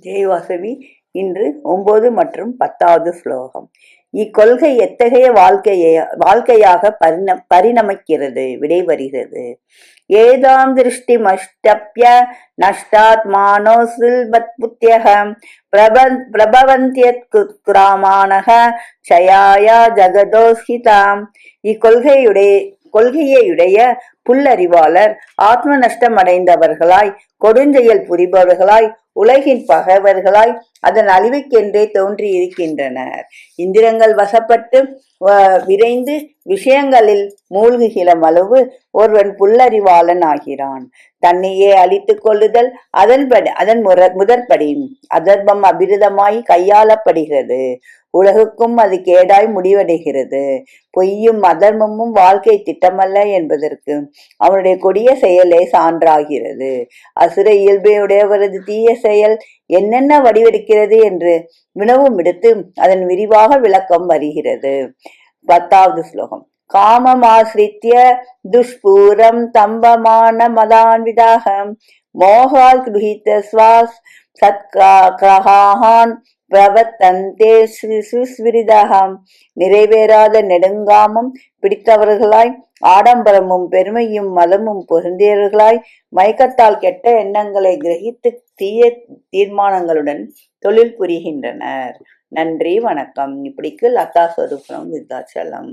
ஜெய் வாசவி. இன்று 9 மற்றும் 10வது ஸ்லோகம். இக்கொள்கை எத்தகைய வாழ்க்கையாக பரிணமிக்கிறது விடை வருகிறது. ஏதாம் திருஷ்டிமஷ்டப்ய நஷ்டாத்மானோசில்பத்புத்யகம் பிரபவந்தியத்குராமானக க்ஷயாயா ஜகதோஸ்ஹிதாம். கொள்கையுடைய புல்லறிவாளர் ஆத்ம நஷ்டம் அடைந்தவர்களாய், கொடுஞ்செயல் புரிபவர்களாய், உலகின் பகைவர்களாய், அதன் அழிவுக்கென்றே தோன்றியிருக்கின்றனர். இந்திரங்கள் வசப்பட்டு விரைந்து விஷயங்களில் மூழ்குகிற அளவு ஒருவன் புல்லறிவாளன் ஆகிறான். தன்னையே அழித்துக் கொள்ளுதல் அதன் முதற்படி. அதர்மம் அபிரிதமாய் கையாளப்படுகிறது. உலகுக்கும் அது கேடாய் முடிவடைகிறது. பொய்யும் அதர்மமும் வாழ்க்கை திட்டமல்ல என்பதற்கு அவனுடைய கொடிய செயலே சான்றாகிறது. அசுர இயல்பையுடையவரது தீய செயல் என்னென்ன வடிவெடுக்கிறது என்று வினவும் எடுத்து அதன் விரிவாக விளக்கம் வருகிறது. 10வது ஸ்லோகம். காமமாஸ்ரித்ய துஷ்பூரம் தம்பமான மதான்விதாகம் மோகால் கிருஹித ஸ்வாஸ் சத்கிரஹான் பிரவத்தந்தே சுஸ்விரிதகம். நிறைவேறாத நெடுங்காமம் பிடித்தவர்களாய், ஆடம்பரமும் பெருமையும் மதமும் பொருந்தியவர்களாய், மயக்கத்தால் கெட்ட எண்ணங்களை கிரகித்து தீய தீர்மானங்களுடன் தொழில் புரிகின்றனர். நன்றி, வணக்கம். இப்படிக்கு லதா ஸ்வரூபம் விருத்தாச்சலம்.